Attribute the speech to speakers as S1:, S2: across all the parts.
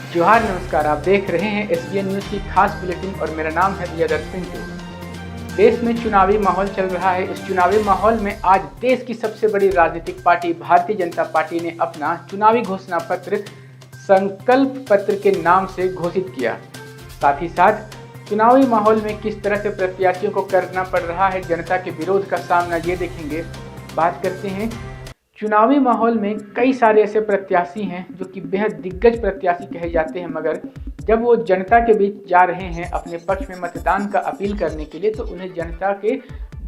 S1: जोहार, नमस्कार। आप देख रहे हैं एसबीएन न्यूज़ की खास बुलेटिन और मेरा नाम है दियादर पिंटू। देश में चुनावी माहौल चल रहा है। इस चुनावी माहौल में आज देश की सबसे बड़ी राजनीतिक पार्टी भारतीय जनता पार्टी ने अपना चुनावी घोषणा पत्र संकल्प पत्र के नाम से घोषित किया। साथ ही साथ चुनावी माहौल में किस तरह से प्रत्याशियों को करना पड़ रहा है जनता के विरोध का सामना, ये देखेंगे। बात करते हैं चुनावी माहौल में कई सारे ऐसे प्रत्याशी हैं जो कि बेहद दिग्गज प्रत्याशी कहे जाते हैं, मगर जब वो जनता के बीच जा रहे हैं अपने पक्ष में मतदान का अपील करने के लिए, तो उन्हें जनता के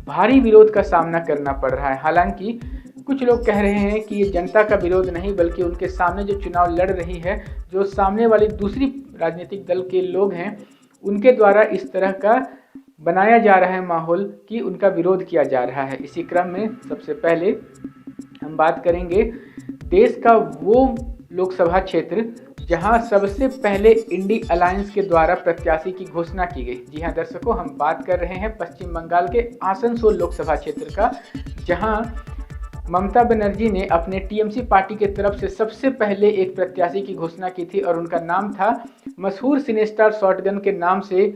S1: भारी विरोध का सामना करना पड़ रहा है। हालांकि कुछ लोग कह रहे हैं कि ये जनता का विरोध नहीं, बल्कि उनके सामने जो चुनाव लड़ रही है, जो सामने वाली दूसरी राजनीतिक दल के लोग हैं, उनके द्वारा इस तरह का बनाया जा रहा है माहौल कि उनका विरोध किया जा रहा है। इसी क्रम में सबसे पहले हम बात करेंगे देश का वो लोकसभा क्षेत्र जहां सबसे पहले इंडी अलायंस के द्वारा प्रत्याशी की घोषणा की गई। जी हां दर्शकों, हम बात कर रहे हैं पश्चिम बंगाल के आसनसोल लोकसभा क्षेत्र का, जहां ममता बनर्जी ने अपने टीएमसी पार्टी के तरफ से सबसे पहले एक प्रत्याशी की घोषणा की थी और उनका नाम था मशहूर सिनेस्टार शॉटगन के नाम से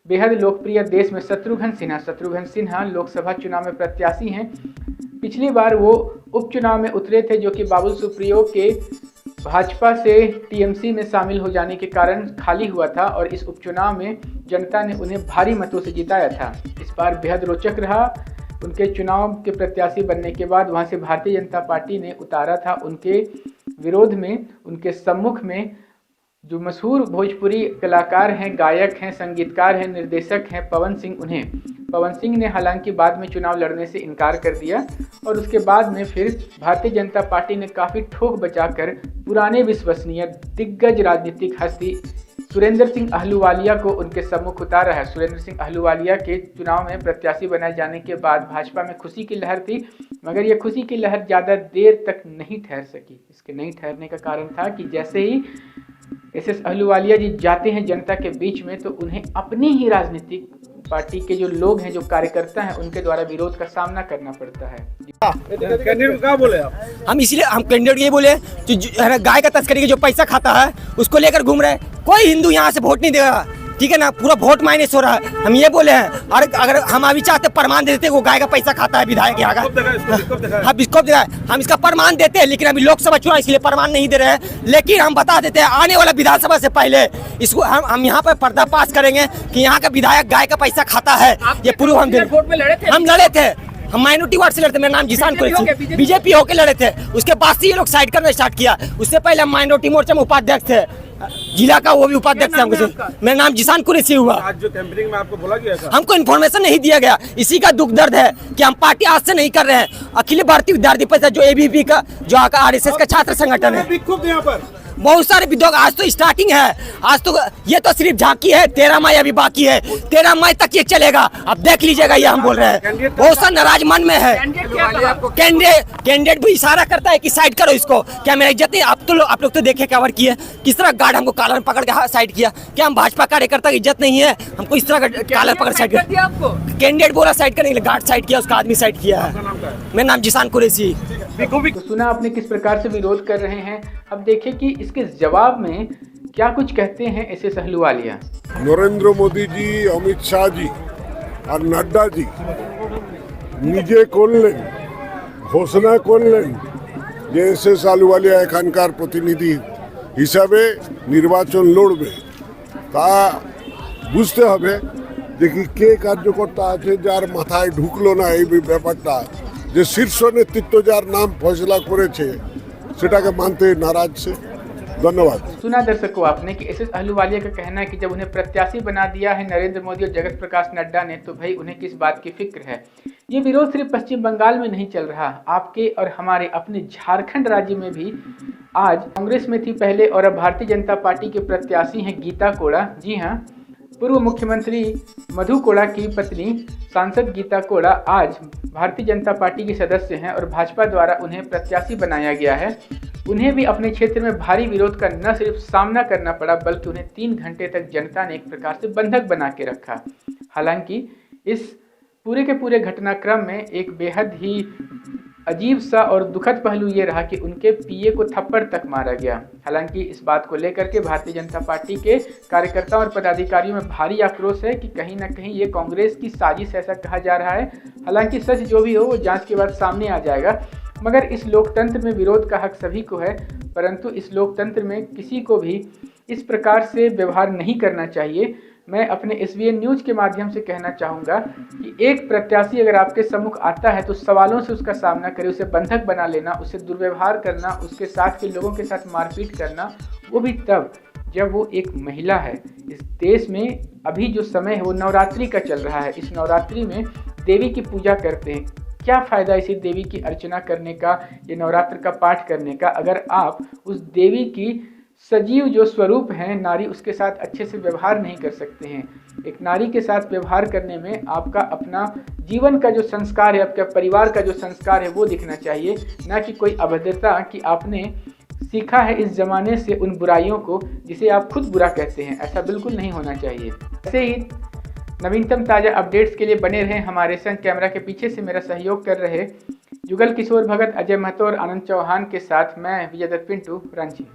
S1: बेहद लोकप्रिय देश में शत्रुघ्न सिन्हा। शत्रुघ्न सिन्हा लोकसभा चुनाव में प्रत्याशी हैं। पिछली बार वो उपचुनाव में उतरे थे, जो कि बाबुल सुप्रियो के भाजपा से टीएमसी में शामिल हो जाने के कारण खाली हुआ था और इस उपचुनाव में जनता ने उन्हें भारी मतों से जिताया था। इस बार बेहद रोचक रहा। उनके चुनाव के प्रत्याशी बनने के बाद वहां से भारतीय जनता पार्टी ने उतारा था उनके विरोध में, उनके सम्मुख में जो मशहूर भोजपुरी कलाकार हैं, गायक हैं, संगीतकार हैं, निर्देशक हैं पवन सिंह। पवन सिंह ने हालांकि बाद में चुनाव लड़ने से इनकार कर दिया और उसके बाद में फिर भारतीय जनता पार्टी ने काफ़ी ठोक बचाकर पुराने विश्वसनीय दिग्गज राजनीतिक हस्ती सुरेंद्र सिंह अहलूवालिया को उनके सम्मुख उतारा है। सुरेंद्र सिंह अहलूवालिया के चुनाव में प्रत्याशी बनाए जाने के बाद भाजपा में खुशी की लहर थी, मगर यह खुशी की लहर ज़्यादा देर तक नहीं ठहर सकी। इसके नहीं ठहरने का कारण था कि जैसे ही एसएस अहलूवालिया जी जाते हैं जनता के बीच में, तो उन्हें अपनी ही राजनीतिक पार्टी के जो लोग हैं, जो कार्यकर्ता हैं, उनके द्वारा विरोध का सामना करना पड़ता है।
S2: कैंडिडेट क्या बोले आप?
S3: हम इसीलिए हम कैंडिडेट ये बोले जो गाय का तस्करी के जो पैसा खाता है उसको लेकर घूम रहे हैं। कोई हिंदू यहाँ से वोट नहीं देगा, ठीक है ना। पूरा वोट माइनस हो रहा है। हम ये बोले हैं, और अगर हम अभी चाहते प्रमाण दे देते वो गाय का पैसा खाता है विधायक यहाँ का। हम इसको हम इसका प्रमाण देते हैं, लेकिन अभी लोकसभा चुनाव इसलिए प्रमाण नहीं दे रहे हैं। लेकिन हम बता देते हैं आने वाला विधानसभा से पहले इसको हम यहाँ पर पर्दाफाश करेंगे कि यहाँ का विधायक गाय का पैसा खाता है। ये प्रूफ हम लड़े थे। हम माइनॉरिटी वार्ड से लड़ते। मेरा नाम जिसान कुरैशी, बीजेपी होके लड़े थे। उसके बाद से ये लोग साइड करना स्टार्ट किया। उससे पहले हम माइनॉरिटी मोर्चा में उपाध्यक्ष थे जिला का, वो भी उपाध्यक्ष थे हमको। मेरा नाम जिसान कुरैशी हुआ।
S2: आज जो कैंपेनिंग में आपको बोला गया था,
S3: हमको इन्फॉर्मेशन नहीं दिया गया। इसी का दुख दर्द है कि हम पार्टी आज से नहीं कर रहे हैं। अखिल भारतीय विद्यार्थी परिषद जो एबीपी का, जो आरएसएस का छात्र संगठन है,
S2: यहाँ पर
S3: बहुत सारे विद्रोह। आज तो स्टार्टिंग है, आज तो ये तो सिर्फ झांकी है। 13 मई अभी बाकी है, 13 मई तक ये चलेगा। अब देख लीजिएगा, ये हम बोल रहे हैं। बहुत सा नाराज मन में है। कैंडिडेट भी इशारा करता है कि साइड करो इसको। क्या मेरा इज्जत नहीं? आप लोग तो देखे कवर किए किस तरह गार्ड हमको कॉलर पकड़ के साइड किया। क्या हम भाजपा कार्यकर्ता की इज्जत नहीं है? हमको इस तरह कॉलर पकड़ साइड किया। कैंडिडेट बोला साइड करने के लिए, गार्ड साइड किया, उसका आदमी साइड किया है। मेरा नाम जिसान कुरैशी।
S1: तो सुना आपने किस प्रकार से विरोध कर रहे हैं। अब देखिए कि इसके जवाब में क्या कुछ कहते हैं एसएस अहलूवालिया।
S4: नरेंद्र मोदी जी, अमित शाह जी और नड्डा जी নিজে করলেন, ঘোষণা করলেন যে এসএস আহলুওয়ালিয়া এখানকার প্রতিনিধি হিসাবে নির্বাচন লড়বে। তা বুঝতে হবে দেখি কে কার্যকর্তা আছে যার মাথায় ঢুকলো না এই ব্যাপারটা, যে শীর্ষ নেতৃত্ব যার নাম ফয়সলা করেছে সেটাকে মানতে নারাজ সে। धन्यवाद।
S1: सुना दर्शकों आपने कि एसएस अहलूवालिया का कहना है कि जब उन्हें प्रत्याशी बना दिया है नरेंद्र मोदी और जगत प्रकाश नड्डा ने, तो भाई उन्हें किस बात की फिक्र है। ये विरोध सिर्फ पश्चिम बंगाल में नहीं चल रहा, आपके और हमारे अपने झारखंड राज्य में भी आज कांग्रेस में थी पहले और अब भारतीय जनता पार्टी के प्रत्याशी हैं गीता कोड़ा। जी हाँ, पूर्व मुख्यमंत्री मधु कोड़ा की पत्नी सांसद गीता कोड़ा आज भारतीय जनता पार्टी की सदस्य हैं और भाजपा द्वारा उन्हें प्रत्याशी बनाया गया है। उन्हें भी अपने क्षेत्र में भारी विरोध का न सिर्फ सामना करना पड़ा, बल्कि उन्हें 3 घंटे तक जनता ने एक प्रकार से बंधक बना के रखा। हालांकि इस पूरे के पूरे घटनाक्रम में एक बेहद ही अजीब सा और दुखद पहलू ये रहा कि उनके पीए को थप्पड़ तक मारा गया। हालांकि इस बात को लेकर के भारतीय जनता पार्टी के कार्यकर्ताओं और पदाधिकारियों में भारी आक्रोश है कि कहीं ना कहीं ये कांग्रेस की साजिश ऐसा कहा जा रहा है। हालांकि सच जो भी हो वो जांच के बाद सामने आ जाएगा। मगर इस लोकतंत्र में विरोध का हक सभी को है, परंतु इस लोकतंत्र में किसी को भी इस प्रकार से व्यवहार नहीं करना चाहिए। मैं अपने SBN न्यूज़ के माध्यम से कहना चाहूँगा कि एक प्रत्याशी अगर आपके सम्मुख आता है तो सवालों से उसका सामना करें। उसे बंधक बना लेना, उससे दुर्व्यवहार करना, उसके साथ के लोगों के साथ मारपीट करना, वो भी तब जब वो एक महिला है। इस देश में अभी जो समय है वो नवरात्रि का चल रहा है। इस नवरात्रि में देवी की पूजा करते हैं। क्या फ़ायदा इसी देवी की अर्चना करने का, ये नवरात्र का पाठ करने का, अगर आप उस देवी की सजीव जो स्वरूप है नारी, उसके साथ अच्छे से व्यवहार नहीं कर सकते हैं। एक नारी के साथ व्यवहार करने में आपका अपना जीवन का जो संस्कार है, आपके परिवार का जो संस्कार है वो दिखना चाहिए, ना कि कोई अभद्रता कि आपने सीखा है इस ज़माने से उन बुराइयों को जिसे आप खुद बुरा कहते हैं। ऐसा बिल्कुल नहीं होना चाहिए। ऐसे ही नवीनतम ताज़ा अपडेट्स के लिए बने रहें हमारे संग। कैमरा के पीछे से मेरा सहयोग कर रहे युगल किशोर भगत, अजय महतो और आनंद चौहान के साथ मैं विजय दत्त पिंटू, रांची।